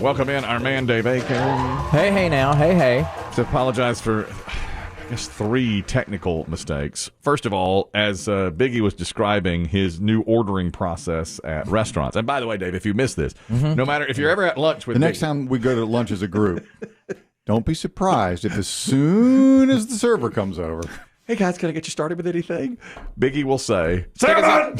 Welcome in our man, Dave Aiken. Hey now. Hey. To apologize for, I guess, 3 technical mistakes. First of all, as Biggie was describing his new ordering process at restaurants. And by the way, Dave, if you missed this, no matter if you're ever at lunch with The next Biggie, time we go to lunch as a group, don't be surprised if as soon as the server comes over, hey guys, can I get you started with anything? Biggie will say, "Seven!"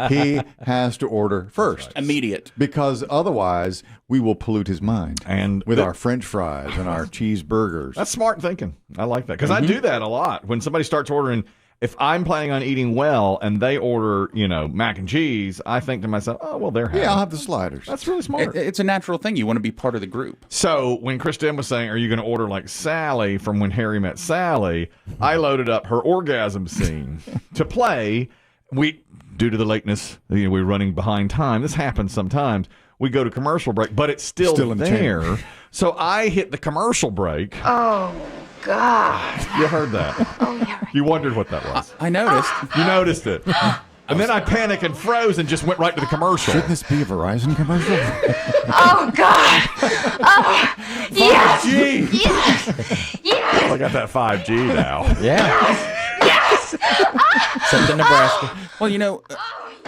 he has to order first. Right. Immediate. Because otherwise, we will pollute his mind And with our French fries and our cheeseburgers. That's smart thinking. I like that. Because I do that a lot. When somebody starts ordering, if I'm planning on eating well and they order, mac and cheese, I think to myself, oh, well, they're happy. Yeah, I'll have the sliders. That's really smart. It's a natural thing. You want to be part of the group. So when Chris Demm was saying, are you going to order like Sally from When Harry Met Sally, I loaded up her orgasm scene to play. Due to the lateness, we're running behind time. This happens sometimes. We go to commercial break, but it's still in the there. chamber. So I hit the commercial break. Oh, God. You heard that. Oh, yeah. Right. You wondered what that was. I noticed. You noticed it. And then I panicked and froze and just went right to the commercial. Shouldn't this be a Verizon commercial? Oh, God. Oh, yes. 5G. Yes. Yes. I got that 5G now. Yeah. Yes. Except in Nebraska. Well,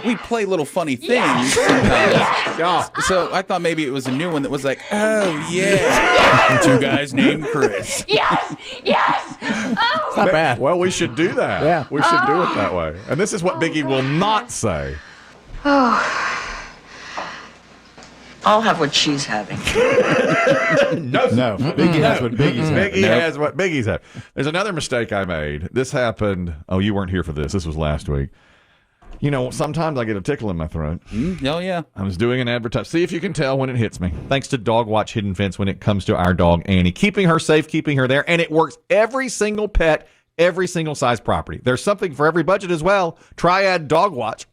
we play little funny things sometimes. Yeah. So I thought maybe it was a new one that was like, oh, yeah. 2 guys named Chris. Yes. Yes. Oh. Not bad. Well, we should do that. Yeah. We should do it that way. And this is what Biggie will not say. I'll have what she's having. No. Biggie has what Biggie's having. Biggie has what Biggie's had. There's another mistake I made. This happened. Oh, you weren't here for this. This was last week. Sometimes I get a tickle in my throat. Oh, yeah. I was doing an advertisement. See if you can tell when it hits me. Thanks to Dog Watch Hidden Fence when it comes to our dog, Annie. Keeping her safe, keeping her there. And it works every single pet, every single size property. There's something for every budget as well. Triad Dog Watch.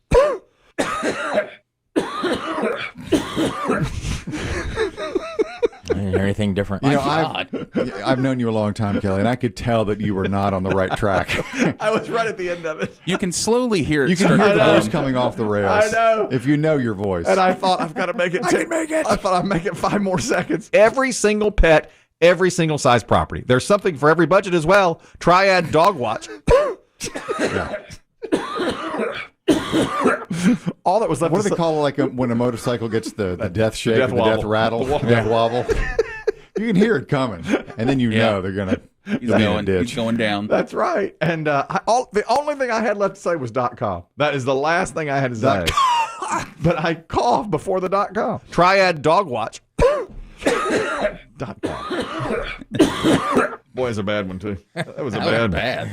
I didn't hear anything different. I've known you a long time, Kelly, and I could tell that you were not on the right track. I was right at the end of it. You can slowly hear it. You can start hear to the come. voice coming off the rails. I know. If you know your voice. And I thought, I've got to make it. I can make it. I thought I'd make it 5 more seconds. Every single pet, every single size property. There's something for every budget as well. Triad Dog Watch. All that was left. What do they call it, when a motorcycle gets the death shake, death the wobble. death rattle, The death wobble? You can hear it coming, and then know they're going to He's going down. That's right. And the only thing I had left to say was .com. That is the last thing I had to say. But I coughed before the .com. Triad Dog Watch. .com. Boy, it's a bad one, too. That was a bad one. Bad.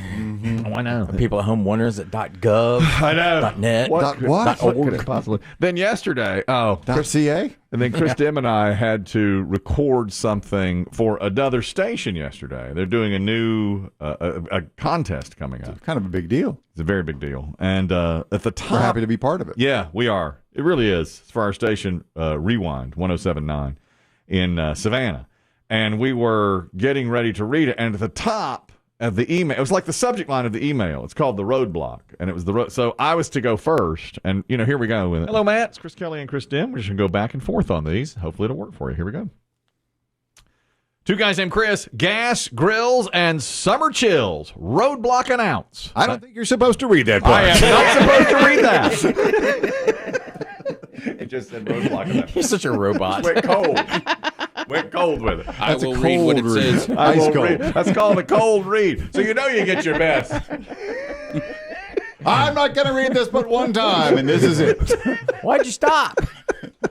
Oh, I know. People at home wondering, is it .gov? I know. .net? What What could it possibly? Then yesterday, .ca? and then Chris Demm and I had to record something for another station yesterday. They're doing a new a contest coming up. Kind of a big deal. It's a very big deal. And at the top, We're happy to be part of it. yeah, we are. It really is. It's for our station, Rewind 107.9 in Savannah. And we were getting ready to read it. And at the top of the email, it was like the subject line of the email. It's called The Roadblock. And it was the road. So I was to go first. And, here we go with it. Hello, Matt. It's Chris Kelly and Chris Demm. We're just going to go back and forth on these. Hopefully it'll work for you. Here we go. 2 guys named Chris, gas, grills, and summer chills. Roadblock an ounce. I don't think you're supposed to read that part. I am not supposed to read that. It just said roadblock an ounce. You're such a robot. Went cold. Went cold with it. I will read what it says. I Ice will cold. read. That's called a cold read. So you get your best. I'm not going to read this but one time, and this is it. Why'd you stop?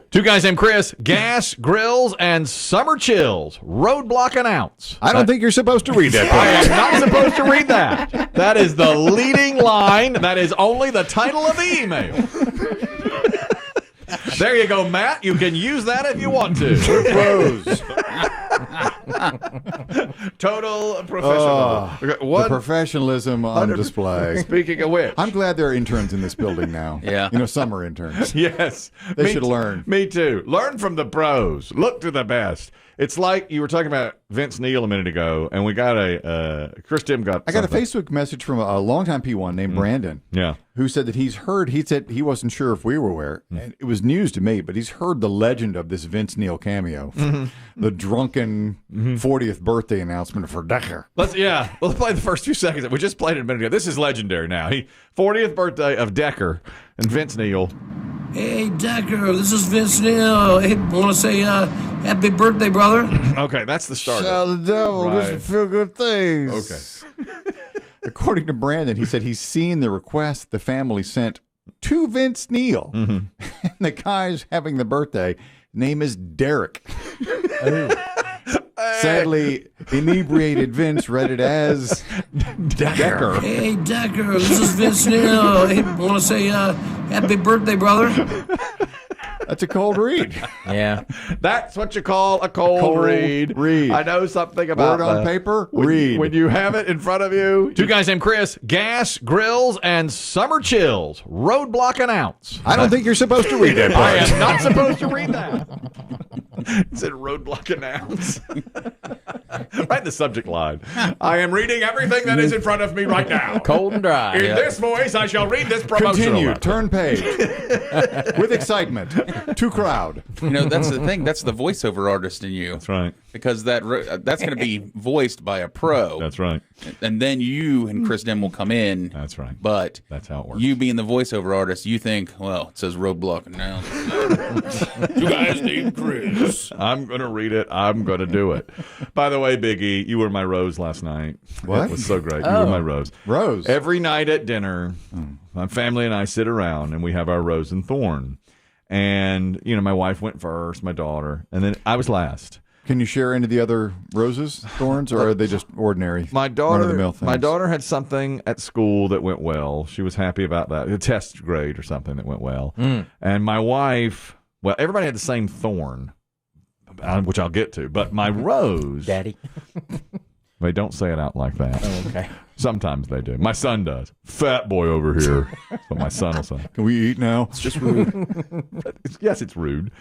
2 guys named Chris, gas, grills, and summer chills. Roadblock an ounce. I don't think you're supposed to read that I part. am not supposed to read that. That is the leading line. That is only the title of the email. There you go, Matt. You can use that if you want to. Pros. Total professional. The professionalism on display. Speaking of which. I'm glad there are interns in this building now. Yeah. Summer interns. Yes. They should learn. Me too. Learn from the pros. Look to the best. It's like you were talking about Vince Neil a minute ago, and we got Chris Demm got I got a something. Facebook message from a longtime P1 named Brandon. Yeah. who said that he said he wasn't sure if we were aware, and it was news to me, but he's heard the legend of this Vince Neil cameo, the drunken 40th birthday announcement for Decker. Let's play the first few seconds. We just played it a minute ago. This is legendary now. 40th birthday of Decker and Vince Neil. Hey, Decker, this is Vince Neil. Hey, want to say happy birthday, brother? Okay, that's the start. Tell the devil Right. just feel good things. Okay. According to Brandon, he said he's seen the request the family sent to Vince Neil. And the guy's having the birthday. Name is Derek. Sadly, inebriated Vince read it as Decker. Hey, Decker, this is Vince Neil. Hey, want to say happy birthday, brother? That's a cold read. Yeah. That's what you call a cold read. read. I know something about Word on that. paper, read. When you have it in front of you. Two guys named Chris, gas, grills, and summer chills. Roadblock an ounce. I don't think you're supposed to read that I part. am not supposed to read that. It said roadblock an ounce. Write the subject line. I am reading everything that is in front of me right now. Cold and dry. In this voice, I shall read this promotional. Continue. letter. Turn page. With excitement. To crowd. You know, that's the thing. That's the voiceover artist in you. That's right. Because that's going to be voiced by a pro. That's right. And then you and Chris Demm will come in. That's right. But That's how it works. you being the voiceover artist, you think, well, it says roadblock now. You guys named Chris. I'm going to read it. I'm going to do it. By the way, Biggie, you were my rose last night. What? It was so great. You were my rose. Rose. Every night at dinner, my family and I sit around and we have our rose and thorn. And, you know, my wife went first, my daughter, and then I was last. Can you share any of the other roses, thorns, or are they just ordinary? My daughter, run-of-the-mill things? my daughter had something at school that went well. She was happy about that. A test grade or something that went well. And my wife, well, everybody had the same thorn, which I'll get to. But my rose, Daddy. they don't say it out like that. Oh, okay. Sometimes they do. My son does. Fat boy over here. That's what my son will say. Can we eat now? It's just rude. Yes, it's rude.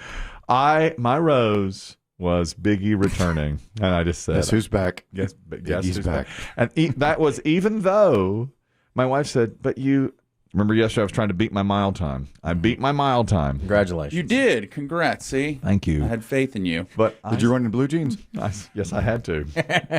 My rose was Biggie returning, and I just said, Guess who's back? Guess Biggie's who's back. And that was even though my wife said, but you remember yesterday I was trying to beat my mile time. I beat my mile time. Congratulations. You did. Congrats. See? Thank you. I had faith in you. But Did you run in blue jeans? yes, I had to.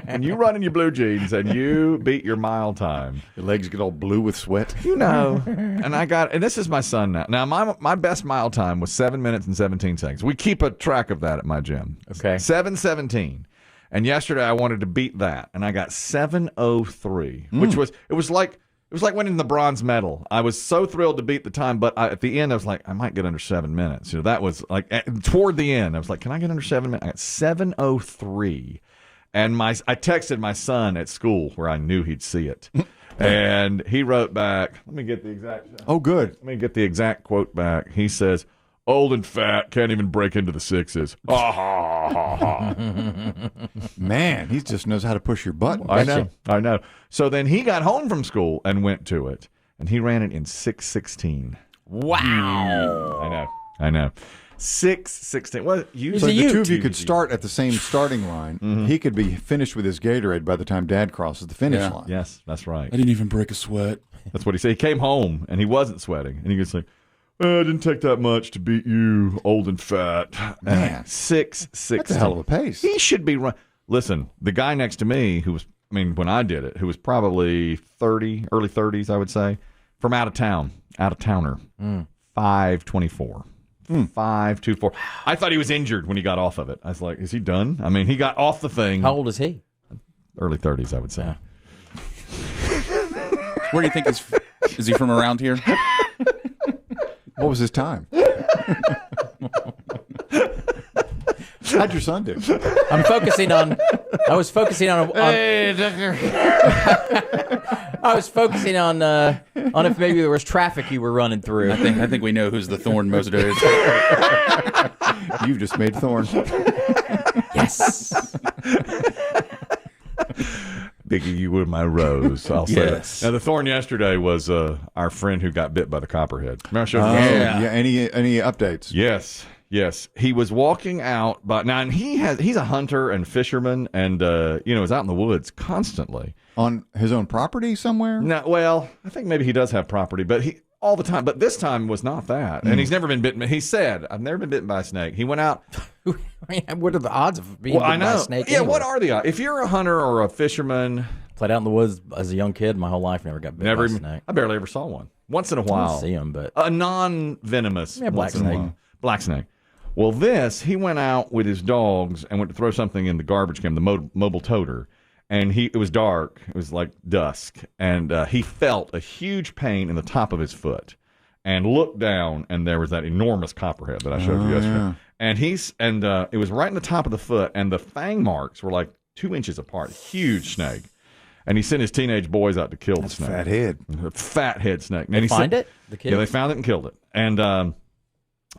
When you run in your blue jeans and you beat your mile time, Your legs get all blue with sweat. you know. And this is my son now. Now my best mile time was 7 minutes and 17 seconds. We keep a track of that at my gym. Okay. 7:17. And yesterday I wanted to beat that, and I got 7:03, which was like winning the bronze medal. I was so thrilled to beat the time, but at the end I was like, I might get under 7 minutes. You know, that was like toward the end. I was like, can I get under 7 minutes? I got 7:03, and I texted my son at school where I knew he'd see it, and he wrote back. Let me get the exact. Oh, good. Let me get the exact quote back. He says, "Old and fat, can't even break into the sixes." Ha ha ha ha. Man, he just knows how to push your button. I know. So then he got home from school and went to it, and he ran it in 6:16. Wow. I know. 6:16. Well, So the two of you could start at the same starting line. He could be finished with his Gatorade by the time Dad crosses the finish line. Yes, that's right. I didn't even break a sweat. That's what he said. He came home and he wasn't sweating, and he was like, "I didn't take that much to beat you, old and fat." Man. 6:16. That's a hell of a pace. He should be run. Listen, the guy next to me, when I did it, who was probably 30, early 30s, I would say, from out of towner, 5:24. 5:24. I thought he was injured when he got off of it. I was like, is he done? I mean, he got off the thing. How old is he? Early 30s, I would say. Where do you think is he from around here? What was his time? How'd your son do? I was focusing on I was focusing on if maybe there was traffic you were running through. I think we know who's the thorn most is. You've just made Thorn. Yes. Biggie, you were my rose. I'll say Yes. that. Now, the thorn yesterday was our friend who got bit by the copperhead. Remember I showed you? Yeah. Any updates? Yes. He was walking out, and he's a hunter and fisherman, and is out in the woods constantly. On his own property somewhere? Now, well, I think maybe he does have property, but all the time. But this time was not that. And he's never been bitten. He said, I've never been bitten by a snake. He went out. I mean, what are the odds of being bitten by a snake? Yeah, anyway? what are the odds? If you're a hunter or a fisherman. Played out in the woods as a young kid. My whole life never got bitten by a snake. I barely ever saw one. Once in a while. I see them, but a non-venomous black snake. Black snake. Well, he went out with his dogs and went to throw something in the garbage can, the mobile toter, and it was dark. It was like dusk, and he felt a huge pain in the top of his foot, and looked down, and there was that enormous copperhead that I showed you yesterday, and it was right in the top of the foot, and the fang marks were like 2 inches apart. Huge snake. And he sent his teenage boys out to kill the snake. Fat head. Fat head snake. And they find it? The kids? Yeah, they found it and killed it. And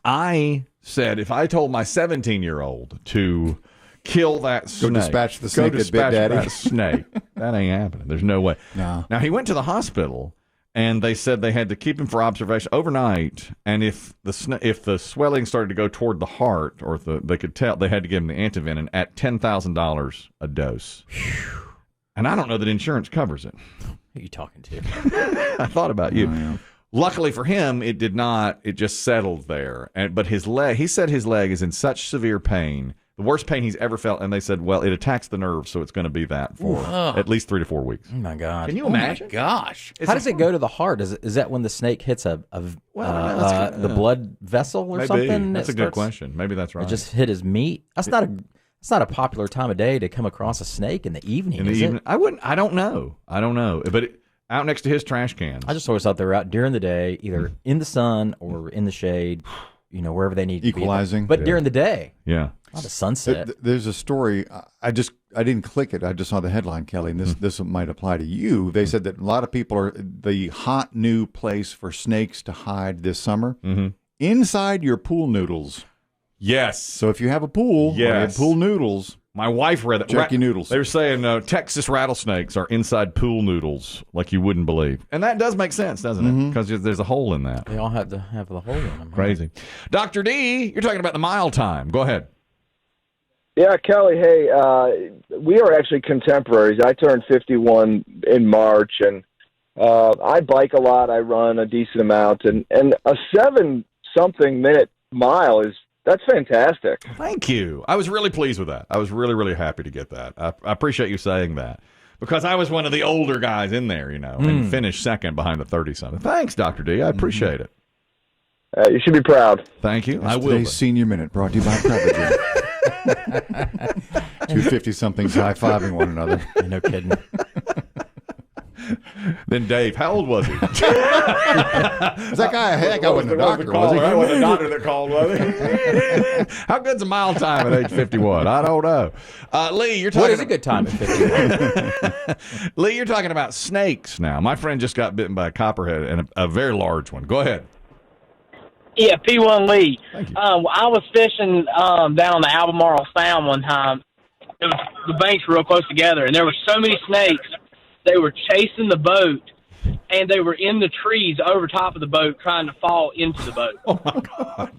I said, if I told my 17-year-old to kill that snake. Go dispatch the snake that bit Daddy. That snake. That ain't happening. There's no way. No. Now, he went to the hospital, and they said they had to keep him for observation overnight. And if the swelling started to go toward the heart, or if they could tell, they had to give him the antivenin at $10,000 a dose. And I don't know that insurance covers it. Who are you talking to? I thought about you. Oh, yeah. Luckily for him, it did not. It just settled there. But his leg, he said his leg is in such severe pain, the worst pain he's ever felt. And they said, well, it attacks the nerves, so it's going to be that for at least 3 to 4 weeks. Oh, my God. Can you imagine? Oh, my gosh. How does it go to the heart? Is that when the snake hits the blood vessel or maybe. Something? That's a good question. Maybe that's right. It just hit his meat? That's not a popular time of day to come across a snake in the evening. It? I don't know. But out next to his trash cans. I just always thought they were out during the day, either in the sun or in the shade, wherever they need to be. Equalizing. But during the day. Yeah. Not a sunset. There's a story. I didn't click it. I just saw the headline, Kelly, and this might apply to you. They said that a lot of people are the hot new place for snakes to hide this summer inside your pool noodles. Yes. So if you have a pool, you have pool noodles. My wife read that. Check your noodles. They were saying Texas rattlesnakes are inside pool noodles like you wouldn't believe. And that does make sense, doesn't it? Because there's a hole in that. They all have to have the hole in them. Crazy. Dr. D, you're talking about the mile time. Go ahead. Yeah, Kelly, hey, we are actually contemporaries. I turned 51 in March, and I bike a lot. I run a decent amount. And a 7-something minute mile that's fantastic. Thank you. I was really pleased with that. I was really, really happy to get that. I appreciate you saying that because I was one of the older guys in there, and finished second behind the 30-something. Thanks, Dr. D. I appreciate it. You should be proud. Thank you. That's I will. Today's Senior Minute brought to you by Prevagen. 250-somethings high-fiving one another. No kidding. Then Dave, how old was he? Was that guy? That guy wasn't a doctor, was he? That wasn't a doctor that called, was he? How good's a mile time at age 51? I don't know. Lee, you're talking. What is a good time at 51? Lee, you're talking about snakes now. My friend just got bitten by a copperhead and a very large one. Go ahead. Yeah, P1 Lee. Thank you. I was fishing down on the Albemarle Sound one time. The banks were real close together, and there were so many snakes. They were chasing the boat, and they were in the trees over top of the boat trying to fall into the boat. Oh, my God.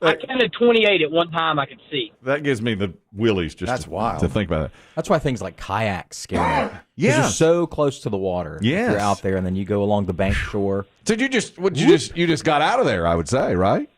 I counted 28 at one time I could see. That gives me the willies That's wild. to think about it. That's why things like kayaks scare me. Yeah. You're so close to the water. Yes. If you're out there, and then you go along the bank shore. So you just got out of there, I would say, right?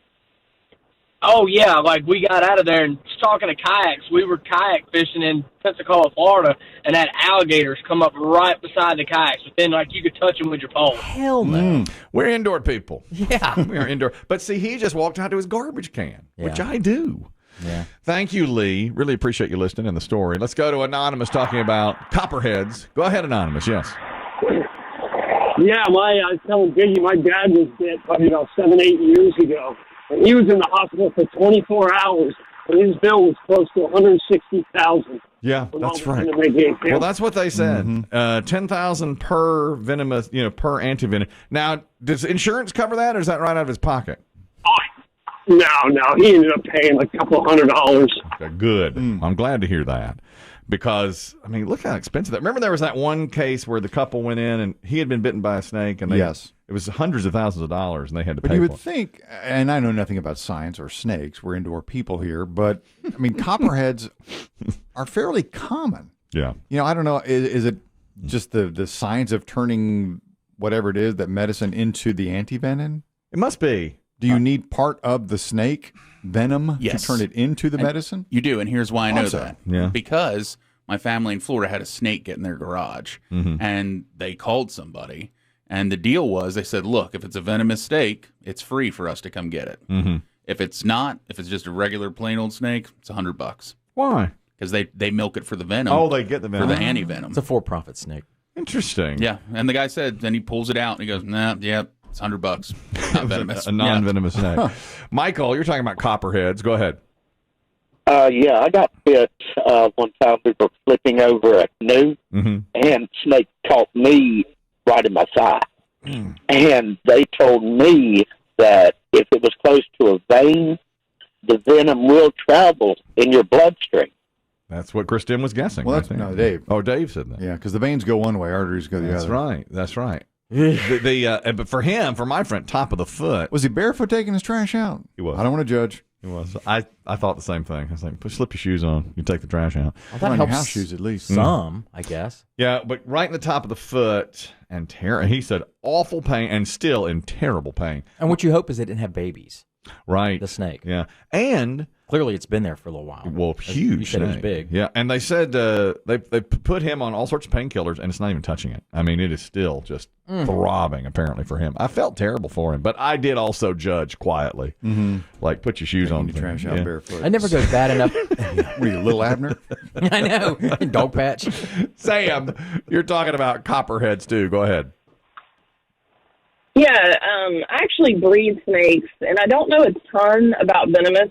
Oh, yeah, we got out of there, and talking to kayaks, we were kayak fishing in Pensacola, Florida, and had alligators come up right beside the kayaks. But then, you could touch them with your pole. Hell no. We're indoor people. Yeah. We are indoor. But see, he just walked out to his garbage can, which I do. Yeah. Thank you, Lee. Really appreciate you listening in the story. Let's go to Anonymous talking about copperheads. Go ahead, Anonymous. Yes. Yeah, I was telling Biggie, my dad was bit probably about 7-8 years ago. And he was in the hospital for 24 hours, and his bill was close to $160,000. Yeah, that's right. Well, that's what they said. $10,000 per venomous, per antivenom. Now, does insurance cover that, or is that right out of his pocket? No, he ended up paying a couple $100. Okay, good. I'm glad to hear that. Because, look how expensive that. Remember there was that one case where the couple went in and he had been bitten by a snake, and it was hundreds of thousands of dollars, and they had to pay for it. But you would think, and I know nothing about science or snakes, we're indoor people here, but, copperheads are fairly common. Yeah. I don't know, is it just the science of turning whatever it is, that medicine into the antivenom? It must be. Do you need part of the snake venom Yes. to turn it into the medicine? You do, and here's why I know Also, that. yeah. Because my family in Florida had a snake get in their garage, and they called somebody, and the deal was they said, look, if it's a venomous snake, it's free for us to come get it. If it's not, if it's just a regular plain old snake, it's $100. Why? Because they milk it for the venom. Oh, they get the venom. For the anti-venom. It's a for-profit snake. Interesting. Yeah, and the guy said, then he pulls it out, and he goes, nah, yeah, it's $100. Not venomous. A non-venomous snake. Michael, you're talking about copperheads. Go ahead. Yeah, I got bit one time. We were flipping over a canoe, and snake caught me right in my thigh. And they told me that if it was close to a vein, the venom will travel in your bloodstream. That's what Chris Demm was guessing. Well, I that's think. no, Dave. Oh, Dave said that. Yeah, because the veins go one way, arteries go the That's other. right. That's right. But for him, for my friend, top of the foot. Was he barefoot taking his trash out? He was. I don't want to judge. He was. I thought the same thing. I was like, slip your shoes on. You take the trash out. Well, Put that on your helps house shoes at least. some, I guess. Yeah, but right in the top of the foot and he said awful pain and still in terrible pain. And what you hope is it didn't have babies. Right. The snake. Yeah. And clearly it's been there for a little while. Well, huge. You said it was snake. big. Yeah, and they said they put him on all sorts of painkillers, and it's not even touching it. I mean, it is still just throbbing, apparently, for him. I felt terrible for him, but I did also judge quietly. Like, put your shoes on. Taking your trash out barefoot. I never go bad enough. Were you Little Abner? I know. Dog patch. Sam, you're talking about copperheads, too. Go ahead. Yeah, I actually breed snakes, and I don't know a ton about venomous,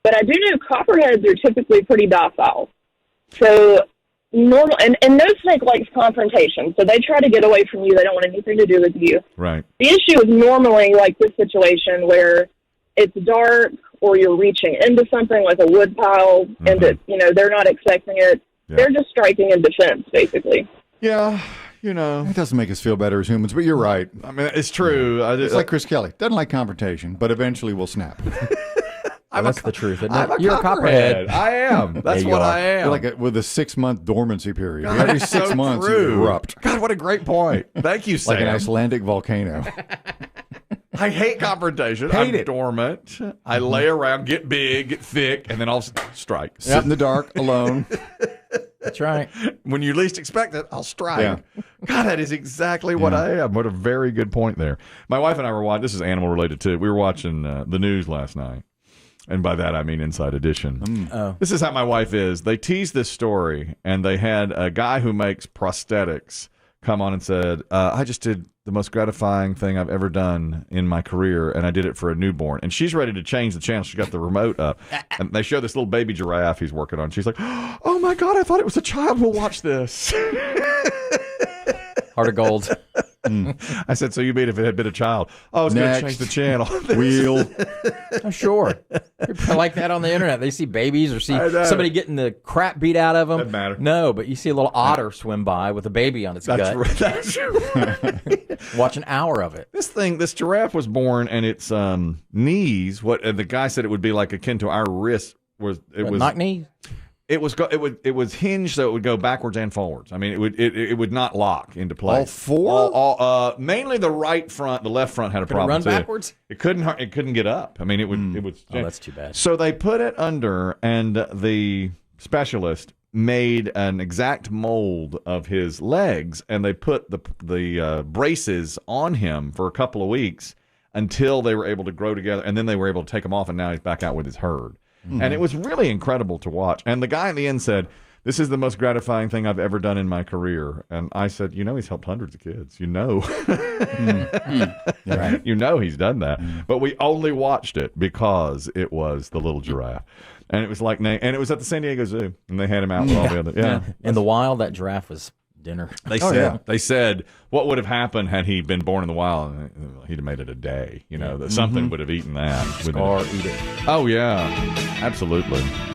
but I do know copperheads are typically pretty docile. So normal, and no snake likes confrontation, so they try to get away from you. They don't want anything to do with you. Right. The issue is normally like this situation where it's dark or you're reaching into something like a wood pile, and they're not expecting it. Yeah. They're just striking in defense, basically. Yeah. You know, it doesn't make us feel better as humans, but you're right. I mean, it's true. It's like Chris Kelly. Doesn't like confrontation, but eventually will snap. That's the truth. Isn't it? I'm a You're a copperhead. I am. That's what I am. You're like with a 6-month dormancy period. God, Every that's 6 so months you true. erupt. God, what a great point. Thank you, Sam. Like an Icelandic volcano. I hate confrontation. Hate I'm it. dormant. I lay around, get big, get thick, and then I'll strike. Sit in the dark alone. That's right. When you least expect it, I'll strike. Yeah. God, that is exactly what I am. What a very good point there. My wife and I were watching, this is animal related too. We were watching the news last night. And by that, I mean Inside Edition. Oh. This is how my wife is. They teased this story, and they had a guy who makes prosthetics come on and said, I just did the most gratifying thing I've ever done in my career, and I did it for a newborn. And she's ready to change the channel. She's got the remote up. And they show this little baby giraffe he's working on. She's like, oh, my God, I thought it was a child. We'll watch this. Heart of gold. I said, so you mean if it had been a child? Oh, it's going to change the channel. Wheel. I'm sure. People like that on the internet. They see babies or see somebody getting the crap beat out of them. Doesn't matter. No, but you see a little otter swim by with a baby on its gut. Right. That's right. Watch an hour of it. This giraffe was born, and its knees, the guy said it would be like akin to our wrist. Was knock knees? It was hinged so it would go backwards and forwards. I mean, it would not lock into place. All four? Mainly the right front, the left front had a problem. Run too. backwards? It couldn't get up. I mean, it would. Oh, that's too bad. So they put it under, and the specialist made an exact mold of his legs, and they put the braces on him for a couple of weeks until they were able to grow together, and then they were able to take them off, and now he's back out with his herd. And it was really incredible to watch. And the guy in the end said, this is the most gratifying thing I've ever done in my career. And I said, he's helped hundreds of kids. Right. He's done that. But we only watched it because it was the little giraffe. And it was and it was at the San Diego Zoo. And they had him out with all the other. Yeah. In the wild, that giraffe was dinner. They said what would have happened had he been born in the wild. He'd have made it a day. That something would have eaten that. Or eat it. Oh, yeah. Absolutely.